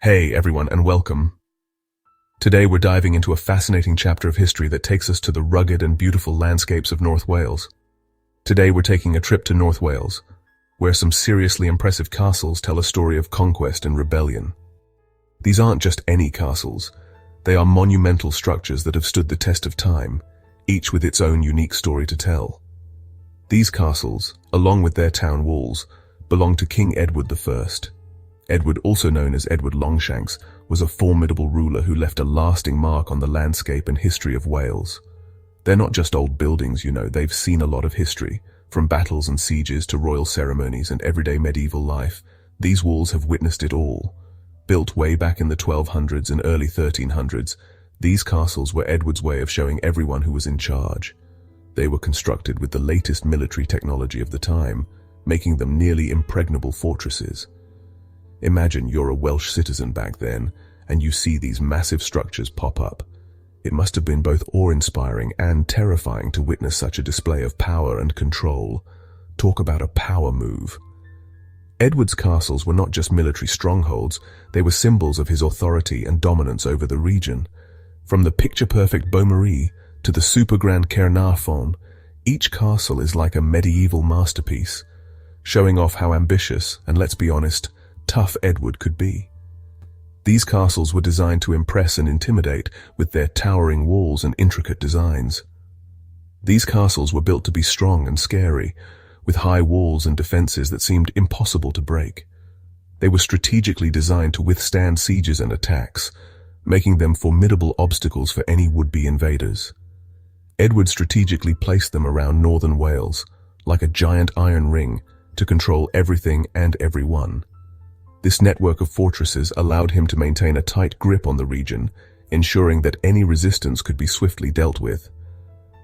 Hey everyone and welcome. Today we're diving into a fascinating chapter of history that takes us to the rugged and beautiful landscapes of North Wales. Today we're taking a trip to North Wales, where some seriously impressive castles tell a story of conquest and rebellion. These aren't just any castles, they are monumental structures that have stood the test of time, each with its own unique story to tell. These castles, along with their town walls, belong to King Edward I. Edward, also known as Edward Longshanks, was a formidable ruler who left a lasting mark on the landscape and history of Wales. They're not just old buildings, they've seen a lot of history, from battles and sieges to royal ceremonies and everyday medieval life. These walls have witnessed it all. Built way back in the 1200s and early 1300s, these castles were Edward's way of showing everyone who was in charge. They were constructed with the latest military technology of the time, making them nearly impregnable fortresses. Imagine you're a Welsh citizen back then, and you see these massive structures pop up. It must have been both awe-inspiring and terrifying to witness such a display of power and control. Talk about a power move. Edward's castles were not just military strongholds, they were symbols of his authority and dominance over the region. From the picture-perfect Beaumaris to the super-grand Caernarfon, each castle is like a medieval masterpiece, showing off how ambitious, and let's be honest, tough Edward could be. These castles were designed to impress and intimidate with their towering walls and intricate designs. These castles were built to be strong and scary, with high walls and defenses that seemed impossible to break. They were strategically designed to withstand sieges and attacks, making them formidable obstacles for any would-be invaders. Edward strategically placed them around northern Wales, like a giant iron ring, to control everything and everyone. This network of fortresses allowed him to maintain a tight grip on the region, ensuring that any resistance could be swiftly dealt with.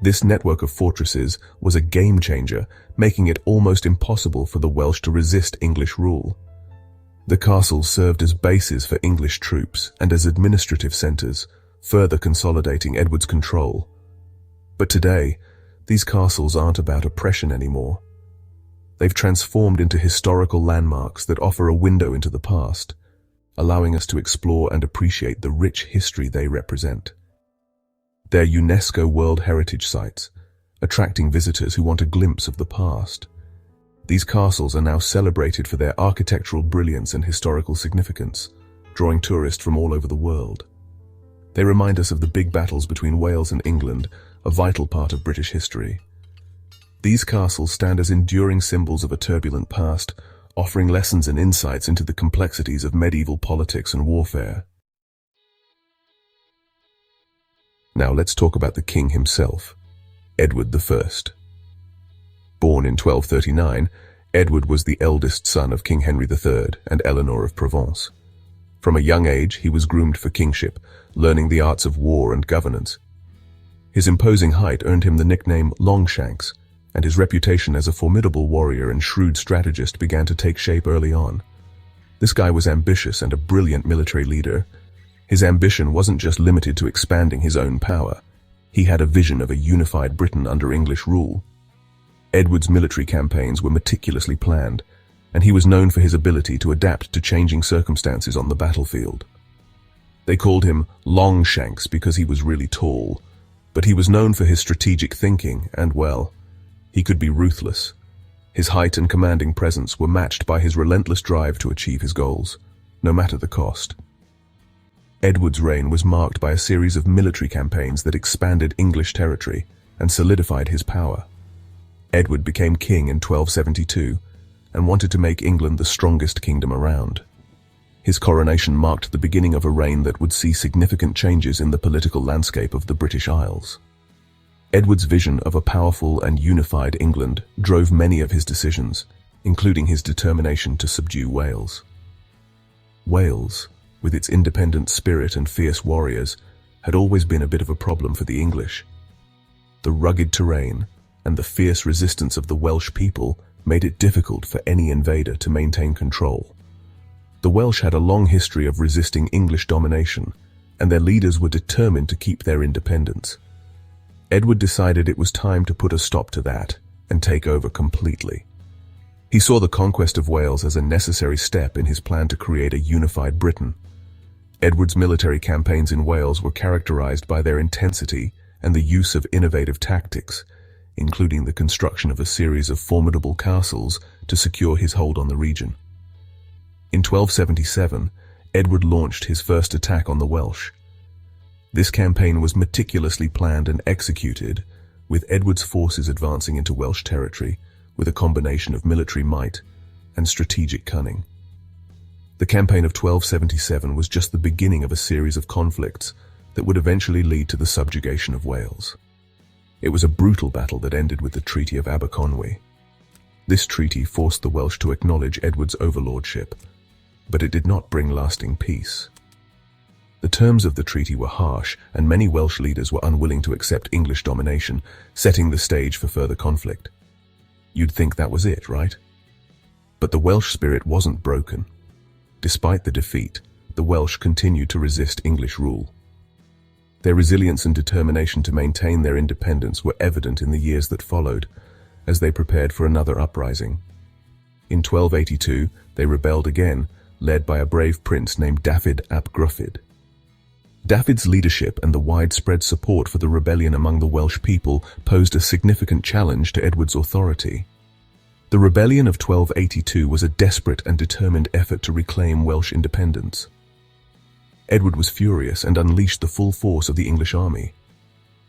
This network of fortresses was a game-changer, making it almost impossible for the Welsh to resist English rule. The castles served as bases for English troops and as administrative centers, further consolidating Edward's control. But today, these castles aren't about oppression anymore. They've transformed into historical landmarks that offer a window into the past, allowing us to explore and appreciate the rich history they represent. They're UNESCO World Heritage Sites, attracting visitors who want a glimpse of the past. These castles are now celebrated for their architectural brilliance and historical significance, drawing tourists from all over the world. They remind us of the big battles between Wales and England, a vital part of British history. These castles stand as enduring symbols of a turbulent past, offering lessons and insights into the complexities of medieval politics and warfare. Now let's talk about the king himself, Edward I. Born in 1239, Edward was the eldest son of King Henry III and Eleanor of Provence. From a young age, he was groomed for kingship, learning the arts of war and governance. His imposing height earned him the nickname Longshanks, and his reputation as a formidable warrior and shrewd strategist began to take shape early on. This guy was ambitious and a brilliant military leader. His ambition wasn't just limited to expanding his own power. He had a vision of a unified Britain under English rule. Edward's military campaigns were meticulously planned, and he was known for his ability to adapt to changing circumstances on the battlefield. They called him Longshanks because he was really tall, but he was known for his strategic thinking and, well, he could be ruthless. His height and commanding presence were matched by his relentless drive to achieve his goals, no matter the cost. Edward's reign was marked by a series of military campaigns that expanded English territory and solidified his power. Edward became king in 1272 and wanted to make England the strongest kingdom around. His coronation marked the beginning of a reign that would see significant changes in the political landscape of the British Isles. Edward's vision of a powerful and unified England drove many of his decisions, including his determination to subdue Wales. Wales, with its independent spirit and fierce warriors, had always been a bit of a problem for the English. The rugged terrain and the fierce resistance of the Welsh people made it difficult for any invader to maintain control. The Welsh had a long history of resisting English domination, and their leaders were determined to keep their independence. Edward decided it was time to put a stop to that and take over completely. He saw the conquest of Wales as a necessary step in his plan to create a unified Britain. Edward's military campaigns in Wales were characterized by their intensity and the use of innovative tactics, including the construction of a series of formidable castles to secure his hold on the region. In 1277, Edward launched his first attack on the Welsh. This campaign was meticulously planned and executed, with Edward's forces advancing into Welsh territory with a combination of military might and strategic cunning. The campaign of 1277 was just the beginning of a series of conflicts that would eventually lead to the subjugation of Wales. It was a brutal battle that ended with the Treaty of Conwy. This treaty forced the Welsh to acknowledge Edward's overlordship, but it did not bring lasting peace. The terms of the treaty were harsh, and many Welsh leaders were unwilling to accept English domination, setting the stage for further conflict. You'd think that was it, right? But the Welsh spirit wasn't broken. Despite the defeat, the Welsh continued to resist English rule. Their resilience and determination to maintain their independence were evident in the years that followed, as they prepared for another uprising. In 1282, they rebelled again, led by a brave prince named Dafydd ap Gruffydd. Dafydd's leadership and the widespread support for the rebellion among the Welsh people posed a significant challenge to Edward's authority. The rebellion of 1282 was a desperate and determined effort to reclaim Welsh independence. Edward was furious and unleashed the full force of the English army.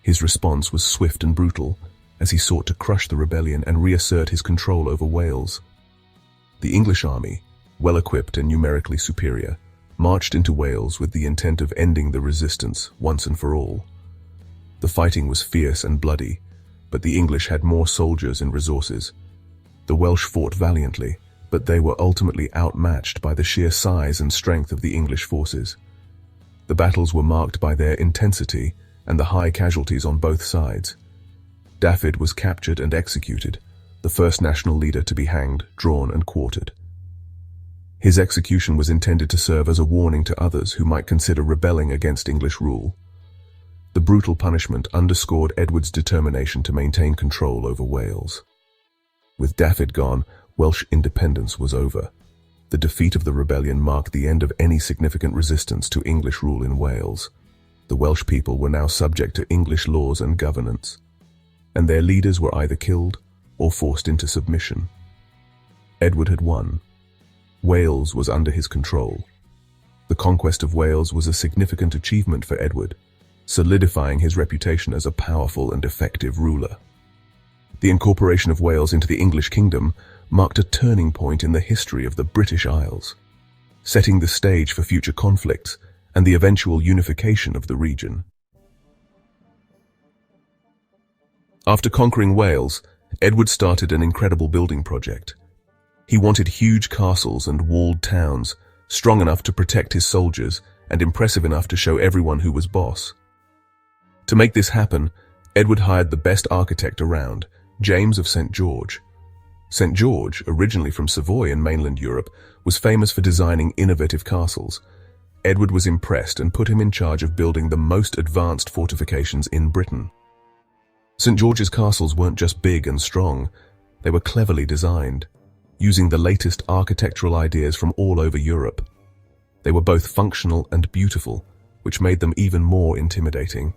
His response was swift and brutal, as he sought to crush the rebellion and reassert his control over Wales. The English army, well-equipped and numerically superior, marched into Wales with the intent of ending the resistance once and for all. The fighting was fierce and bloody, but the English had more soldiers and resources. The Welsh fought valiantly, but they were ultimately outmatched by the sheer size and strength of the English forces. The battles were marked by their intensity and the high casualties on both sides. Dafydd was captured and executed, the first national leader to be hanged, drawn, and quartered. His execution was intended to serve as a warning to others who might consider rebelling against English rule. The brutal punishment underscored Edward's determination to maintain control over Wales. With Dafydd gone, Welsh independence was over. The defeat of the rebellion marked the end of any significant resistance to English rule in Wales. The Welsh people were now subject to English laws and governance, and their leaders were either killed or forced into submission. Edward had won. Wales was under his control. The conquest of Wales was a significant achievement for Edward, solidifying his reputation as a powerful and effective ruler. The incorporation of Wales into the English kingdom marked a turning point in the history of the British Isles, setting the stage for future conflicts and the eventual unification of the region. After conquering Wales, Edward started an incredible building project. He wanted huge castles and walled towns, strong enough to protect his soldiers and impressive enough to show everyone who was boss. To make this happen, Edward hired the best architect around, James of St. George. St. George, originally from Savoy in mainland Europe, was famous for designing innovative castles. Edward was impressed and put him in charge of building the most advanced fortifications in Britain. St. George's castles weren't just big and strong, they were cleverly designed, using the latest architectural ideas from all over Europe. They were both functional and beautiful, which made them even more intimidating.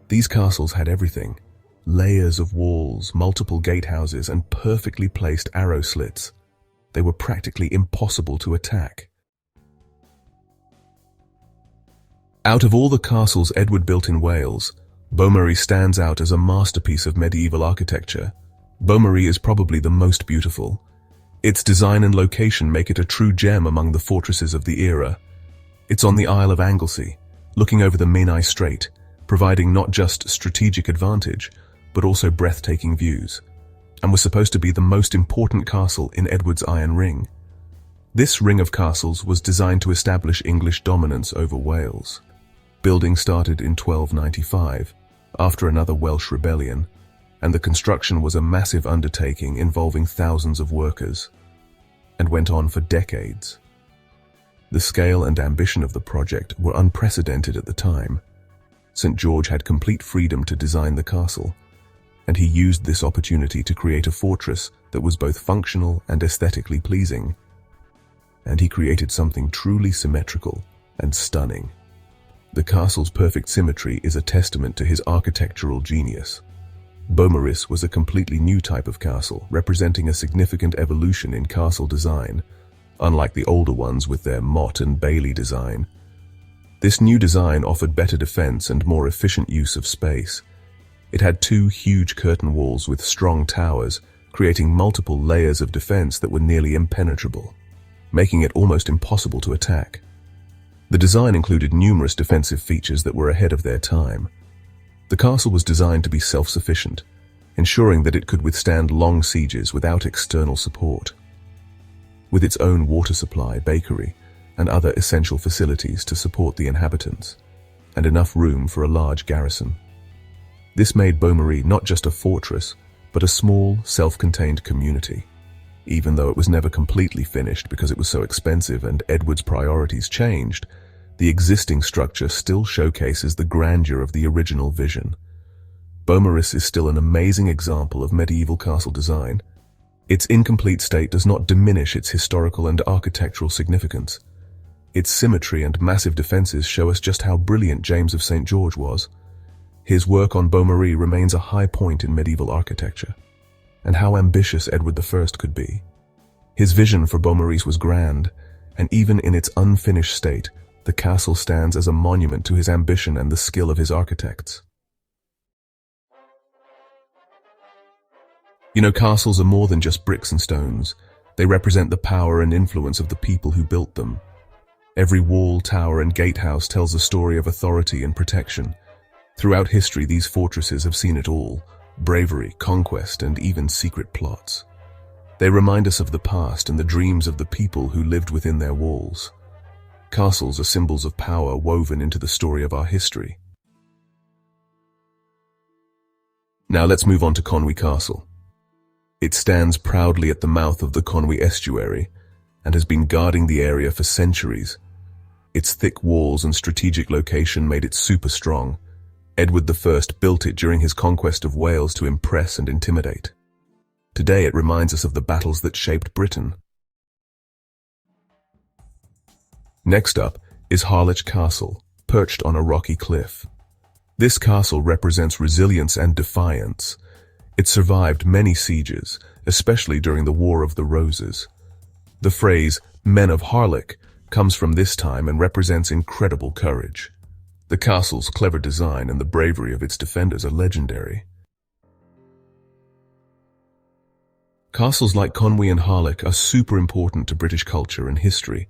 These castles had everything: layers of walls, multiple gatehouses, and perfectly placed arrow slits. They were practically impossible to attack. Out of all the castles Edward built in Wales, Beaumaris stands out as a masterpiece of medieval architecture. Beaumaris is probably the most beautiful. Its design and location make it a true gem among the fortresses of the era. It's on the Isle of Anglesey, looking over the Menai Strait, providing not just strategic advantage, but also breathtaking views, and was supposed to be the most important castle in Edward's Iron Ring. This ring of castles was designed to establish English dominance over Wales. Building started in 1295, after another Welsh rebellion, and the construction was a massive undertaking involving thousands of workers, and went on for decades. The scale and ambition of the project were unprecedented at the time. St. George had complete freedom to design the castle, and he used this opportunity to create a fortress that was both functional and aesthetically pleasing. And he created something truly symmetrical, and stunning. The castle's perfect symmetry is a testament to his architectural genius. Beaumaris was a completely new type of castle, representing a significant evolution in castle design, unlike the older ones with their motte and bailey design. This new design offered better defense and more efficient use of space. It had two huge curtain walls with strong towers, creating multiple layers of defense that were nearly impenetrable, making it almost impossible to attack. The design included numerous defensive features that were ahead of their time. The castle was designed to be self-sufficient, ensuring that it could withstand long sieges without external support. With its own water supply, bakery, and other essential facilities to support the inhabitants, and enough room for a large garrison. This made Beaumaris not just a fortress, but a small, self-contained community. Even though it was never completely finished because it was so expensive and Edward's priorities changed, the existing structure still showcases the grandeur of the original vision. Beaumaris is still an amazing example of medieval castle design. Its incomplete state does not diminish its historical and architectural significance. Its symmetry and massive defenses show us just how brilliant James of St. George was. His work on Beaumaris remains a high point in medieval architecture, and how ambitious Edward I could be. His vision for Beaumaris was grand, and even in its unfinished state, the castle stands as a monument to his ambition and the skill of his architects. You know, castles are more than just bricks and stones. They represent the power and influence of the people who built them. Every wall, tower, and gatehouse tells a story of authority and protection. Throughout history, these fortresses have seen it all: bravery, conquest, and even secret plots. They remind us of the past and the dreams of the people who lived within their walls. Castles are symbols of power woven into the story of our history. Now let's move on to Conwy Castle. It stands proudly at the mouth of the Conwy Estuary and has been guarding the area for centuries. Its thick walls and strategic location made it super strong. Edward I built it during his conquest of Wales to impress and intimidate. Today it reminds us of the battles that shaped Britain. Next up is Harlech Castle, perched on a rocky cliff. This castle represents resilience and defiance. It survived many sieges, especially during the War of the Roses. The phrase, "Men of Harlech," comes from this time and represents incredible courage. The castle's clever design and the bravery of its defenders are legendary. Castles like Conwy and Harlech are super important to British culture and history.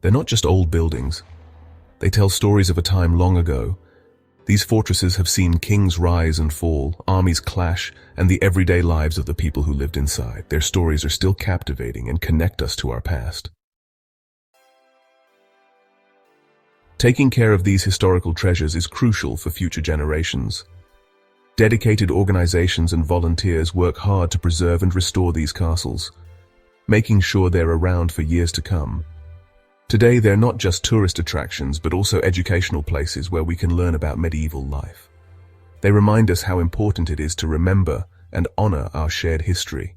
They're not just old buildings. They tell stories of a time long ago. These fortresses have seen kings rise and fall, armies clash, and the everyday lives of the people who lived inside. Their stories are still captivating and connect us to our past. Taking care of these historical treasures is crucial for future generations. Dedicated organizations and volunteers work hard to preserve and restore these castles, making sure they're around for years to come. Today, they're not just tourist attractions, but also educational places where we can learn about medieval life. They remind us how important it is to remember and honor our shared history.